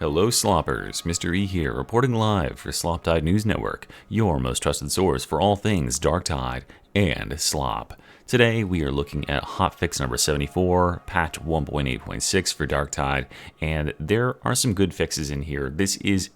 Hello Sloppers, Mr. E here, reporting live for Sloptide News Network, your most trusted source for all things Darktide and Slop. Today we are looking at hotfix number 74, patch 1.8.6 for Darktide, and there are some good fixes in here. This is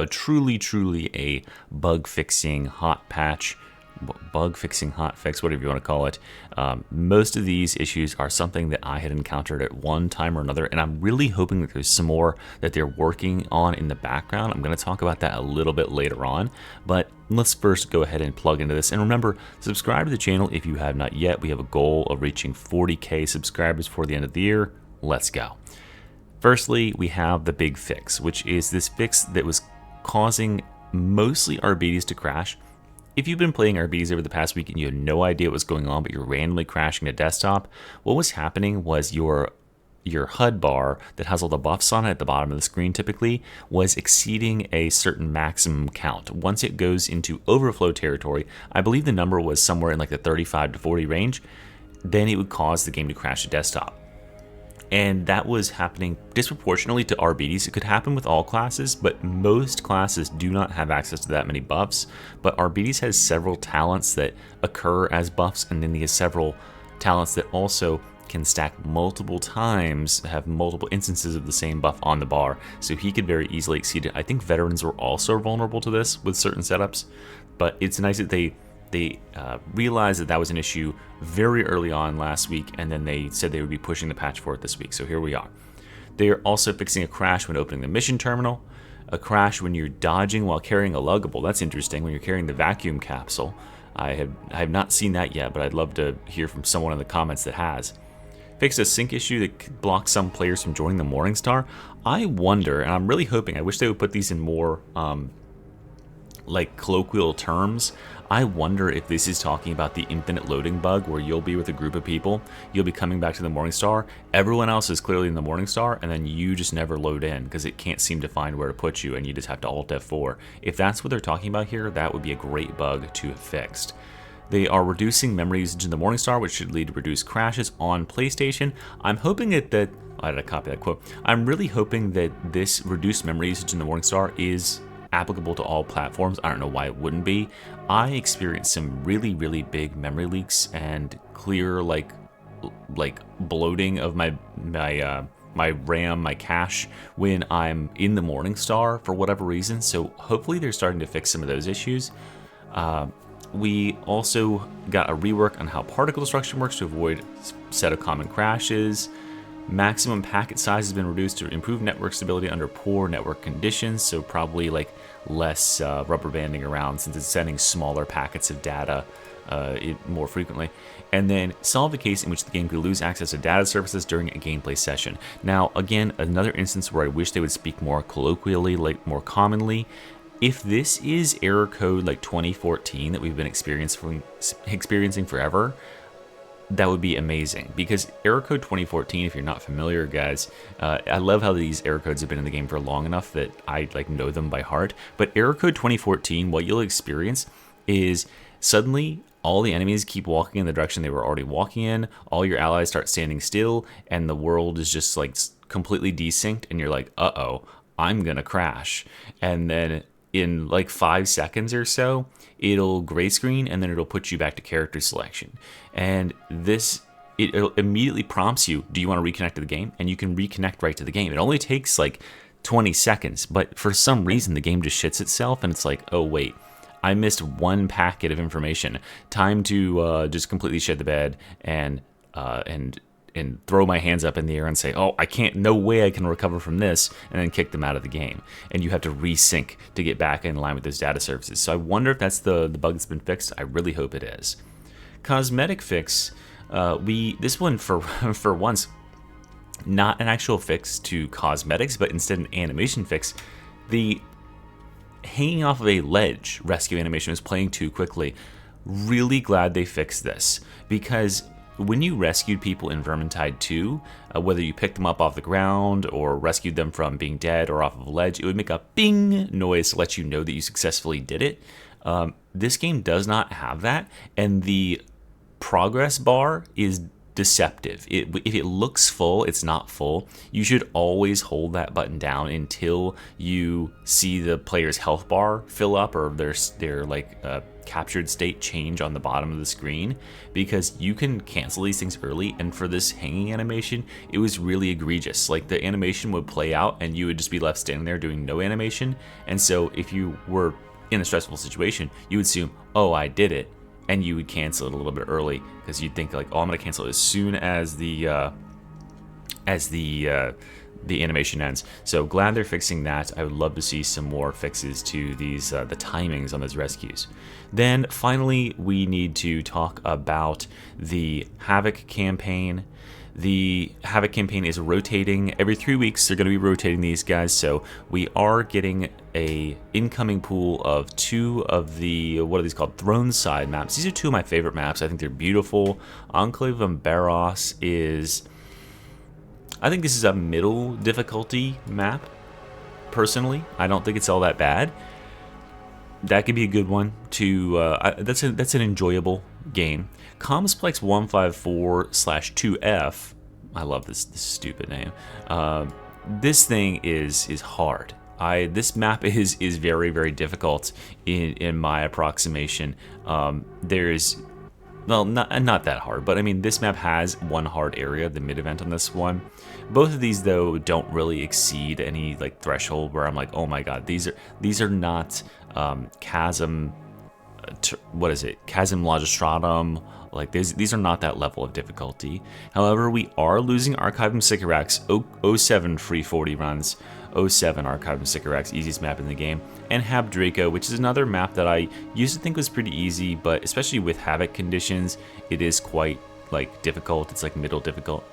truly a bug-fixing hot patch, bug-fixing hotfix, whatever you want to call it. Most of these issues are something that I had encountered at one time or another, and I'm really hoping that there's some more that they're working on in the background. I'm going to talk about that a little bit later on, but let's first go ahead and plug into this. And remember, subscribe to the channel if you have not yet. We have a goal of reaching 40k subscribers before the end of the year. Let's go. Firstly, we have the big fix, which is this fix that was causing mostly Arbites to crash. If you've been playing Arbites over the past week and you had no idea what was going on, but you're randomly crashing a desktop, what was happening was your HUD bar that has all the buffs on it at the bottom of the screen typically was exceeding a certain maximum count. Once it goes into overflow territory, I believe the number was somewhere in like the 35 to 40 range, then it would cause the game to crash the desktop. And that was happening disproportionately to Arbites. It could happen with all classes, but most classes do not have access to that many buffs. But Arbites has several talents that occur as buffs, and then he has several talents that also can stack multiple times, have multiple instances of the same buff on the bar. So he could very easily exceed it. I think veterans were also vulnerable to this with certain setups, but it's nice that they realized that was an issue very early on last week, and then they said they would be pushing the patch for it this week. So here we are. They are also fixing a crash when opening the mission terminal, a crash when you're dodging while carrying a luggable. That's interesting, when you're carrying the vacuum capsule. I have not seen that yet, but I'd love to hear from someone in the comments that has. Fixed a sync issue that blocks some players from joining the Morningstar. I wonder, and I'm really hoping, I wish they would put these in more like colloquial terms. I wonder if this is talking about the infinite loading bug where you'll be with a group of people, you'll be coming back to the Morningstar, everyone else is clearly in the Morningstar, and then you just never load in because it can't seem to find where to put you and you just have to Alt F4. If that's what they're talking about here, that would be a great bug to have fixed. They are reducing memory usage in the Morningstar, which should lead to reduced crashes on PlayStation. I'm hoping that I had to copy that quote. I'm really hoping that this reduced memory usage in the Morningstar is applicable to all platforms. I don't know why it wouldn't be. I experienced some really big memory leaks and clear like bloating of my RAM, my cache when I'm in the Morningstar for whatever reason. So hopefully they're starting to fix some of those issues. We also got a rework on how particle destruction works to avoid a set of common crashes. Maximum packet size has been reduced to improve network stability under poor network conditions, so probably like less rubber banding around since it's sending smaller packets of data more frequently. And then solve the case in which the game could lose access to data services during a gameplay session. Now, again, another instance where I wish they would speak more colloquially, like more commonly. If this is error code like 2014 that we've been experiencing forever, that would be amazing, because error code 2014, if you're not familiar, guys, I love how these error codes have been in the game for long enough that I like know them by heart. But error code 2014, what you'll experience is suddenly all the enemies keep walking in the direction they were already walking in, all your allies start standing still, and the world is just like completely desynced, and you're like, uh-oh, I'm gonna crash. And then in like 5 seconds or so, it'll gray screen and then it'll put you back to character selection. And it immediately prompts you, do you want to reconnect to the game? And you can reconnect right to the game. It only takes like 20 seconds, but for some reason the game just shits itself and it's like, oh wait, I missed one packet of information. Time to just completely shit the bed and throw my hands up in the air and say, oh, no way I can recover from this, and then kick them out of the game. And you have to resync to get back in line with those data services. So I wonder if that's the bug that's been fixed. I really hope it is. Cosmetic fix, this one for once, not an actual fix to cosmetics, but instead an animation fix. The hanging off of a ledge rescue animation was playing too quickly. Really glad they fixed this, because when you rescued people in Vermintide 2, whether you picked them up off the ground or rescued them from being dead or off of a ledge, it would make a bing noise to let you know that you successfully did it. This game does not have that, and the progress bar is deceptive. If it looks full, it's not full. You should always hold that button down until you see the player's health bar fill up or their like captured state change on the bottom of the screen, because you can cancel these things early. And for this hanging animation, it was really egregious. Like the animation would play out and you would just be left standing there doing no animation. And so if you were in a stressful situation, you would assume, oh, I did it, and you would cancel it a little bit early because you'd think like, oh, I'm gonna cancel it as soon as the animation ends. So glad they're fixing that. I would love to see some more fixes to these the timings on those rescues. Then finally, we need to talk about the Havoc campaign. The Havoc campaign is rotating every 3 weeks. They're going to be rotating these guys, so we are getting a incoming pool of 2 of the, what are these called, throne side maps. These are 2 of my favorite maps. I think they're beautiful. Enclave of Barros is, I think this is a middle difficulty map. Personally, I don't think it's all that bad. That could be a good one to. That's an enjoyable game. Complex 154/2F. I love this stupid name. This thing is hard. This map is very, very difficult in my approximation. There's, well, not that hard, but I mean, this map has one hard area, the mid event on this one. Both of these though don't really exceed any like threshold where I'm like, oh my god, these are not chasm. What is it? Chasm Logistratum. Like these are not that level of difficulty. However, we are losing Archive and Sycorax 07 free 40 runs. 07 Archive and Sycorax, easiest map in the game, and Hab Draco, which is another map that I used to think was pretty easy, but especially with Havoc conditions, it is quite like difficult. It's like middle difficult.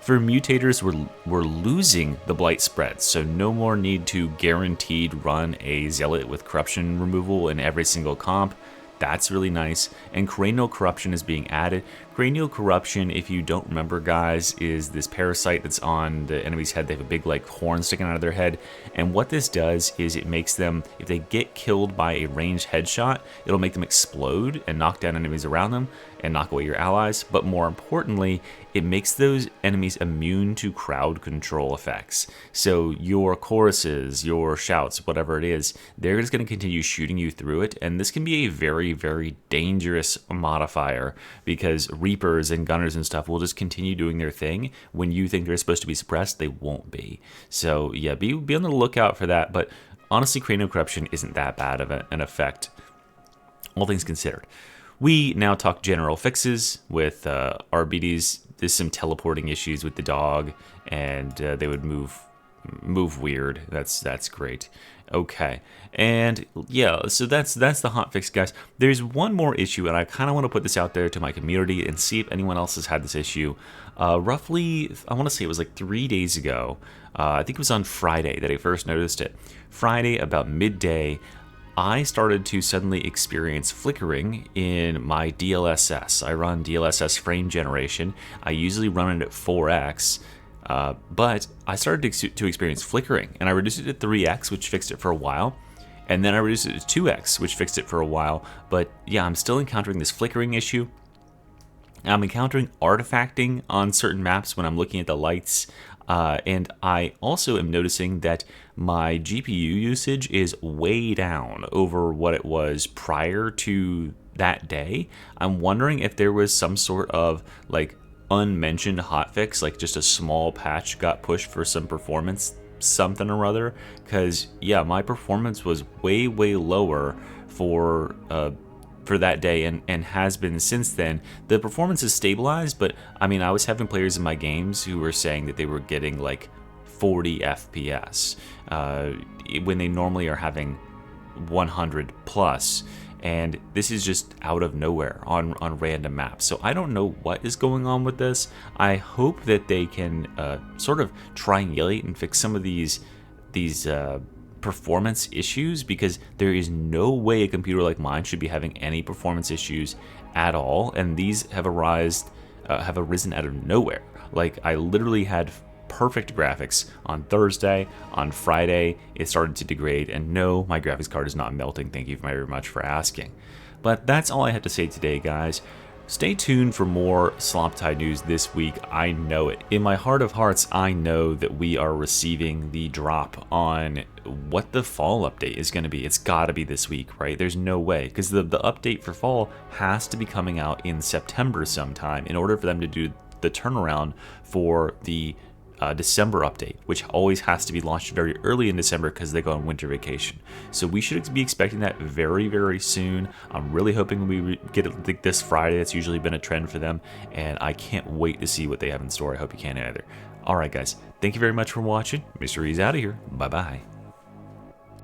For mutators, we're losing the blight spread, so no more need to guaranteed run a zealot with corruption removal in every single comp. That's really nice. And cranial corruption is being added. Cranial corruption, if you don't remember, guys, is this parasite that's on the enemy's head. They have a big like horn sticking out of their head, and what this does is it makes them, if they get killed by a ranged headshot, it'll make them explode and knock down enemies around them and knock away your allies. But more importantly, it makes those enemies immune to crowd control effects. So your choruses, your shouts, whatever it is, they're just going to continue shooting you through it. And this can be a very, very dangerous modifier, because Reapers and Gunners and stuff will just continue doing their thing. When you think they're supposed to be suppressed, they won't be. So yeah, be on the lookout for that. But honestly, cranial corruption isn't that bad of an effect, all things considered. We now talk general fixes with Arbites. There's some teleporting issues with the dog, and they would move weird. That's great. Okay, and yeah, so that's the hot fix, guys. There's one more issue, and I kind of want to put this out there to my community and see if anyone else has had this issue. Roughly, I want to say it was like 3 days ago. I think it was on Friday that I first noticed it. Friday about midday, I started to suddenly experience flickering in my DLSS. I run DLSS frame generation. I usually run it at 4x, but I started to experience flickering, and I reduced it to 3x, which fixed it for a while, and then I reduced it to 2x, which fixed it for a while. But yeah, I'm still encountering this flickering issue. I'm encountering artifacting on certain maps when I'm looking at the lights. And I also am noticing that my GPU usage is way down over what it was prior to that day. I'm wondering if there was some sort of like unmentioned hotfix, like just a small patch got pushed for some performance something or other. Because yeah, my performance was way lower for that day, and has been since then. The performance is stabilized, but I mean, I was having players in my games who were saying that they were getting like 40 FPS when they normally are having 100 plus, and this is just out of nowhere on random maps. So I don't know what is going on with this. I hope that they can sort of triangulate and fix some of these performance issues, because there is no way a computer like mine should be having any performance issues at all, and these have arisen out of nowhere. Like, I literally had perfect graphics on Thursday. On Friday it started to degrade, and no, my graphics card is not melting. Thank you very much for asking. But that's all I have to say today, guys. Stay tuned for more Sloptide news this week. I know it. In my heart of hearts, I know that we are receiving the drop on what the fall update is going to be. It's got to be this week, right? There's no way, because the update for fall has to be coming out in September sometime in order for them to do the turnaround for the December update, which always has to be launched very early in December because they go on winter vacation. So we should be expecting that very, very soon. I'm really hoping we get it like this Friday. That's usually been a trend for them, and I can't wait to see what they have in store. I hope you can either. All right, guys, thank you very much for watching. Mr. E's out of here. Bye-bye.